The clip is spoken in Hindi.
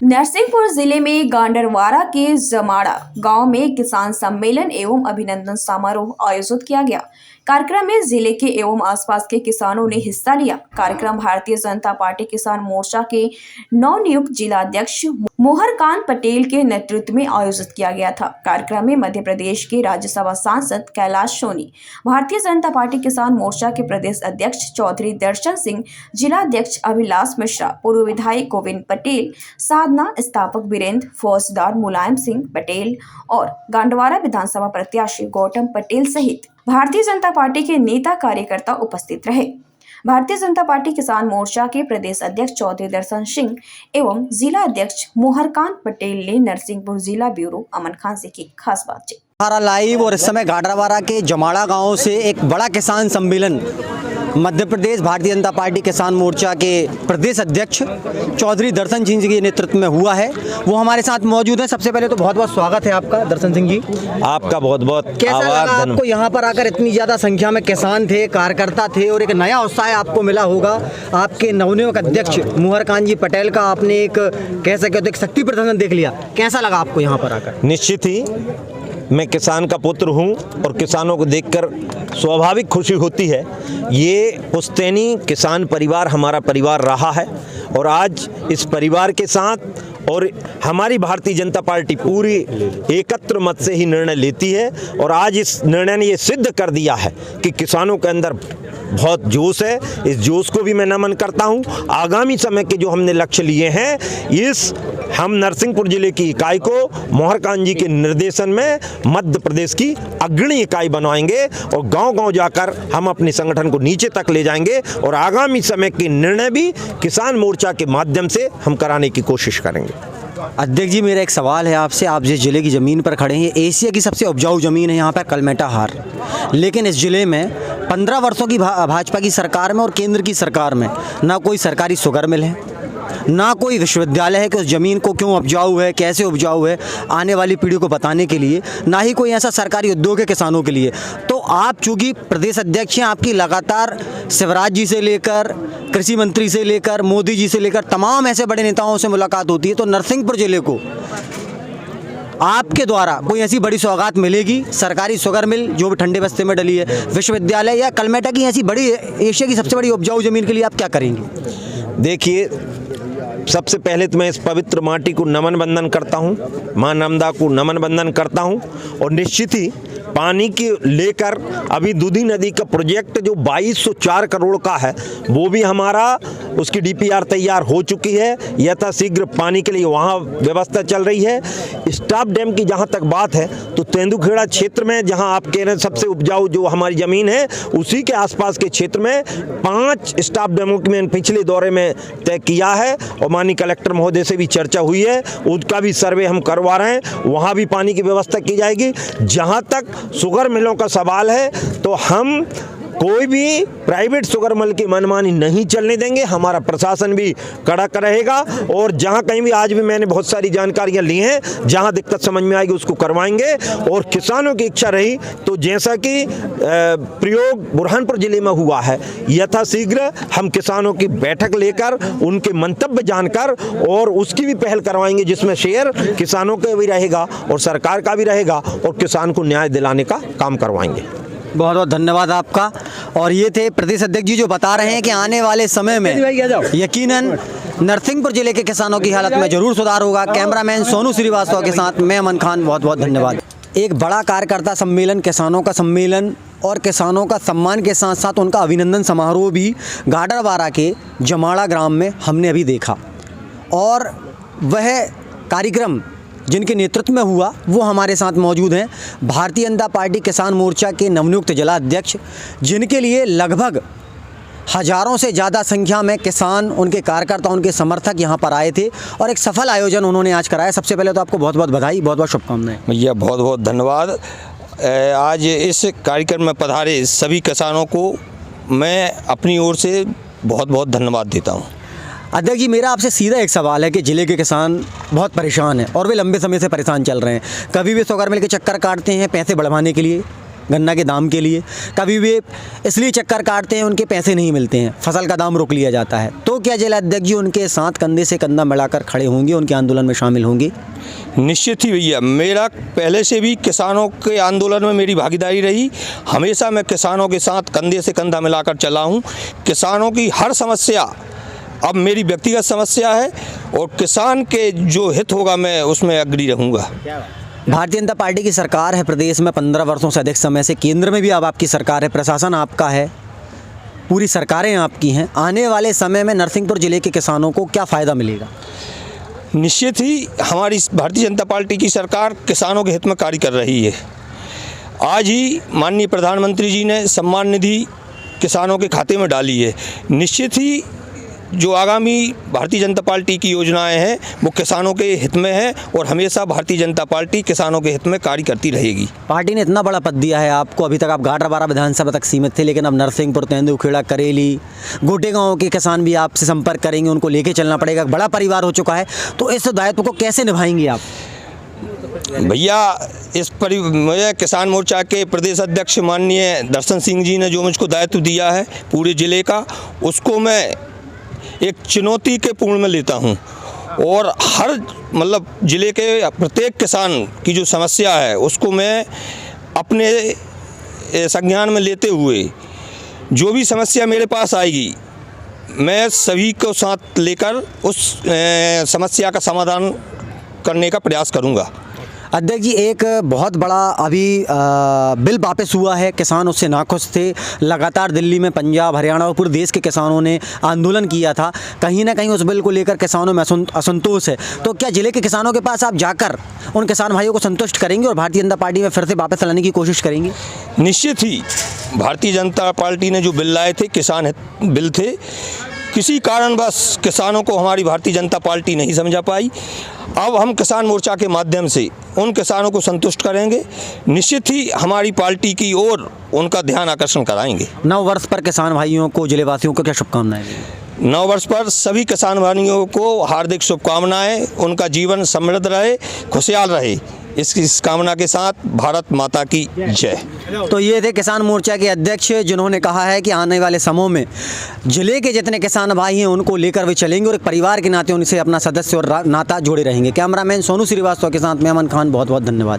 नरसिंहपुर जिले में गांडरवारा के जमाड़ा गांव में किसान सम्मेलन एवं अभिनंदन समारोह आयोजित किया गया। कार्यक्रम में जिले के एवं आसपास के किसानों ने हिस्सा लिया। कार्यक्रम भारतीय जनता पार्टी किसान मोर्चा के नवनियुक्त जिलाध्यक्ष मोहरकांत पटेल के नेतृत्व में आयोजित किया गया था। कार्यक्रम में मध्य प्रदेश के राज्यसभा सांसद कैलाश सोनी, भारतीय जनता पार्टी किसान मोर्चा के प्रदेश अध्यक्ष चौधरी दर्शन सिंह, जिलाध्यक्ष अभिलाष मिश्रा, पूर्व विधायक गोविंद पटेल, साधना स्थापक वीरेंद्र, फौजदार मुलायम सिंह पटेल और गांडवारा विधानसभा प्रत्याशी गौतम पटेल सहित भारतीय जनता पार्टी के नेता कार्यकर्ता उपस्थित रहे। भारतीय जनता पार्टी किसान मोर्चा के प्रदेश अध्यक्ष चौधरी दर्शन सिंह एवं जिला अध्यक्ष मोहरकांत पटेल ने नरसिंहपुर जिला ब्यूरो अमन खान से की खास बातचीत। हमारा लाइव और इस समय गांडरवारा के जमाड़ा गांव से एक बड़ा किसान सम्मेलन मध्य प्रदेश भारतीय जनता पार्टी किसान मोर्चा के प्रदेश अध्यक्ष चौधरी दर्शन सिंह जी के नेतृत्व में हुआ है। वो हमारे साथ मौजूद हैं। सबसे पहले तो बहुत बहुत स्वागत है आपका दर्शन सिंह जी। आपका बहुत बहुत कैसा लगा आपको यहाँ पर आकर? इतनी ज़्यादा संख्या में किसान थे, कार्यकर्ता थे और एक नया उत्साह आपको मिला होगा। आपके नवनियुक्त अध्यक्ष मोहरकांत जी पटेल का आपने एक कह सकते हो एक शक्ति प्रदर्शन देख लिया। कैसा लगा आपको यहाँ पर आकर? निश्चित ही मैं किसान का पुत्र हूं और किसानों को देखकर स्वाभाविक खुशी होती है। ये पुश्तैनी किसान परिवार हमारा परिवार रहा है और आज इस परिवार के साथ और हमारी भारतीय जनता पार्टी पूरी एकत्र मत से ही निर्णय लेती है और आज इस निर्णय ने ये सिद्ध कर दिया है कि किसानों के अंदर बहुत जोश है। इस जोश को भी मैं नमन करता हूं। आगामी समय के जो हमने लक्ष्य लिए हैं, इस हम नरसिंहपुर जिले की इकाई को मोहरकांत जी के निर्देशन में मध्य प्रदेश की अग्रणी इकाई बनवाएंगे और गांव-गांव जाकर हम अपने संगठन को नीचे तक ले जाएंगे और आगामी समय के निर्णय भी किसान मोर्चा के माध्यम से हम कराने की कोशिश करेंगे। अध्यक्ष जी, मेरा एक सवाल है आपसे। आप जिस जिले की ज़मीन पर खड़े हैं, एशिया की सबसे उपजाऊ ज़मीन है यहाँ पर कलमेटा हार, लेकिन इस जिले में 15 वर्षों की भाजपा की सरकार में और केंद्र की सरकार में ना कोई सरकारी शुगर मिल है, ना कोई विश्वविद्यालय है कि उस ज़मीन को क्यों उपजाऊ है, कैसे उपजाऊ है, आने वाली पीढ़ी को बताने के लिए, ना ही कोई ऐसा सरकारी उद्योग है किसानों के लिए। तो आप चूँकि प्रदेश अध्यक्ष हैं, आपकी लगातार शिवराज जी से लेकर कृषि मंत्री से लेकर मोदी जी से लेकर तमाम ऐसे बड़े नेताओं से मुलाकात होती है, तो नरसिंहपुर जिले को आपके द्वारा कोई ऐसी बड़ी सौगात मिलेगी? सरकारी शुगर मिल जो भी ठंडे बस्ते में डली है, विश्वविद्यालय या कलमेटा की ऐसी बड़ी एशिया की सबसे बड़ी उपजाऊ ज़मीन के लिए आप क्या करेंगे? देखिए, सबसे पहले तो मैं इस पवित्र माटी को नमन बंदन करता हूँ, माँ नर्मदा को नमन बंदन करता हूँ और निश्चित ही पानी के लेकर अभी दूधी नदी का प्रोजेक्ट जो 2204 करोड़ का है, वो भी हमारा उसकी डीपीआर तैयार हो चुकी है। यथाशीघ्र पानी के लिए वहाँ व्यवस्था चल रही है। स्टाफ डैम की जहाँ तक बात है तो तेंदुखेड़ा क्षेत्र में, जहाँ आप कह रहे हैं सबसे उपजाऊ जो हमारी ज़मीन है, उसी के आसपास के क्षेत्र में 5 स्टाफ डैमों की मैंने पिछले दौरे में तय किया है और माननीय कलेक्टर महोदय से भी चर्चा हुई है। उसका भी सर्वे हम करवा रहे हैं, वहाँ भी पानी की व्यवस्था की जाएगी। जहाँ तक शुगर मिलों का सवाल है तो हम कोई भी प्राइवेट शुगर मिल की मनमानी नहीं चलने देंगे। हमारा प्रशासन भी कड़क रहेगा और जहां कहीं भी, आज भी मैंने बहुत सारी जानकारियां ली हैं, जहां दिक्कत समझ में आएगी उसको करवाएंगे। और किसानों की इच्छा रही तो जैसा कि प्रयोग बुरहानपुर जिले में हुआ है, यथाशीघ्र हम किसानों की बैठक लेकर उनके मंतव्य जानकर और उसकी भी पहल करवाएंगे, जिसमें शेयर किसानों का भी रहेगा और सरकार का भी रहेगा और किसान को न्याय दिलाने का काम करवाएंगे। बहुत बहुत धन्यवाद आपका। और ये थे प्रदेश अध्यक्ष जी जो बता रहे हैं कि आने वाले समय में यकीनन नरसिंहपुर जिले के किसानों की हालत में जरूर सुधार होगा। कैमरामैन सोनू श्रीवास्तव के साथ मैं अमन खान, बहुत बहुत धन्यवाद। एक बड़ा कार्यकर्ता सम्मेलन, किसानों का सम्मेलन और किसानों का सम्मान के साथ साथ उनका अभिनंदन समारोह भी गांडरवारा के जमाड़ा ग्राम में हमने अभी देखा और वह कार्यक्रम जिनके नेतृत्व में हुआ वो हमारे साथ मौजूद हैं भारतीय जनता पार्टी किसान मोर्चा के नवनियुक्त जिला अध्यक्ष, जिनके लिए लगभग हज़ारों से ज़्यादा संख्या में किसान, उनके कार्यकर्ता, उनके समर्थक यहाँ पर आए थे और एक सफल आयोजन उन्होंने आज कराया। सबसे पहले तो आपको बहुत बहुत बधाई, बहुत बहुत शुभकामनाएं। भैया बहुत बहुत धन्यवाद। आज इस कार्यक्रम में पधारे सभी किसानों को मैं अपनी ओर से बहुत बहुत धन्यवाद देता हूँ। अध्यक्ष जी, मेरा आपसे सीधा एक सवाल है कि ज़िले के किसान बहुत परेशान हैं और वे लंबे समय से परेशान चल रहे हैं। कभी भी शुगर मिल के चक्कर काटते हैं पैसे बढ़वाने के लिए, गन्ना के दाम के लिए, कभी वे इसलिए चक्कर काटते हैं उनके पैसे नहीं मिलते हैं, फसल का दाम रोक लिया जाता है। तो क्या जिला अध्यक्ष जी उनके साथ कंधे से कंधा मिलाकर खड़े होंगे, उनके आंदोलन में शामिल होंगे? निश्चित ही भैया, मेरा पहले से भी किसानों के आंदोलन में मेरी भागीदारी रही। हमेशा मैं किसानों के साथ कंधे से कंधा मिलाकर चला हूँ। किसानों की हर समस्या अब मेरी व्यक्तिगत समस्या है और किसान के जो हित होगा मैं उसमें अग्री रहूँगा। भारतीय जनता पार्टी की सरकार है प्रदेश में 15 वर्षों से अधिक समय से, केंद्र में भी अब आपकी सरकार है, प्रशासन आपका है, पूरी सरकारें आपकी हैं। आने वाले समय में नरसिंहपुर जिले के किसानों को क्या फ़ायदा मिलेगा? निश्चित ही हमारी भारतीय जनता पार्टी की सरकार किसानों के हित में कार्य कर रही है। आज ही माननीय प्रधानमंत्री जी ने सम्मान निधि किसानों के खाते में डाली है। निश्चित ही जो आगामी भारतीय जनता पार्टी की योजनाएं हैं वो किसानों के हित में है और हमेशा भारतीय जनता पार्टी किसानों के हित में कार्य करती रहेगी। पार्टी ने इतना बड़ा पद दिया है आपको, अभी तक आप गाडरवारा विधानसभा तक सीमित थे, लेकिन अब नरसिंहपुर, तेंदुखेड़ा, करेली, गोटे गाँव के किसान भी आपसे संपर्क करेंगे, उनको लेके चलना पड़ेगा। बड़ा परिवार हो चुका है, तो इस दायित्व को कैसे निभाएंगे आप? भैया मैं किसान मोर्चा के प्रदेश अध्यक्ष माननीय दर्शन सिंह जी ने जो मुझको दायित्व दिया है पूरे ज़िले का, उसको मैं एक चुनौती के पूर्ण में लेता हूं और हर ज़िले के प्रत्येक किसान की जो समस्या है उसको मैं अपने संज्ञान में लेते हुए जो भी समस्या मेरे पास आएगी मैं सभी को साथ लेकर उस समस्या का समाधान करने का प्रयास करूंगा। अध्यक्ष जी, एक बहुत बड़ा अभी बिल वापस हुआ है, किसान उससे नाखुश थे। लगातार दिल्ली में, पंजाब, हरियाणा और पूरे देश के किसानों ने आंदोलन किया था। कहीं ना कहीं उस बिल को लेकर किसानों में असंतोष है। तो क्या जिले के किसानों के पास आप जाकर उन किसान भाइयों को संतुष्ट करेंगे और भारतीय जनता पार्टी में फिर से वापस लाने की कोशिश करेंगे? निश्चित ही भारतीय जनता पार्टी ने जो बिल लाए थे किसान बिल थे, किसी कारणवश किसानों को हमारी भारतीय जनता पार्टी नहीं समझा पाई। अब हम किसान मोर्चा के माध्यम से उन किसानों को संतुष्ट करेंगे। निश्चित ही हमारी पार्टी की ओर उनका ध्यान आकर्षण कराएंगे। नव वर्ष पर किसान भाइयों को, जिलेवासियों को क्या शुभकामनाएं? नव वर्ष पर सभी किसान भाइयों को हार्दिक शुभकामनाएं। उनका जीवन समृद्ध रहे, खुशहाल रहे, इस कामना के साथ भारत माता की जय। तो ये थे किसान मोर्चा के अध्यक्ष, जिन्होंने कहा है कि आने वाले समयों में जिले के जितने किसान भाई हैं उनको लेकर वे चलेंगे और एक परिवार के नाते उनसे अपना सदस्य और नाता जोड़े रहेंगे। कैमरामैन सोनू श्रीवास्तव के साथ मैं अमन खान, बहुत बहुत धन्यवाद।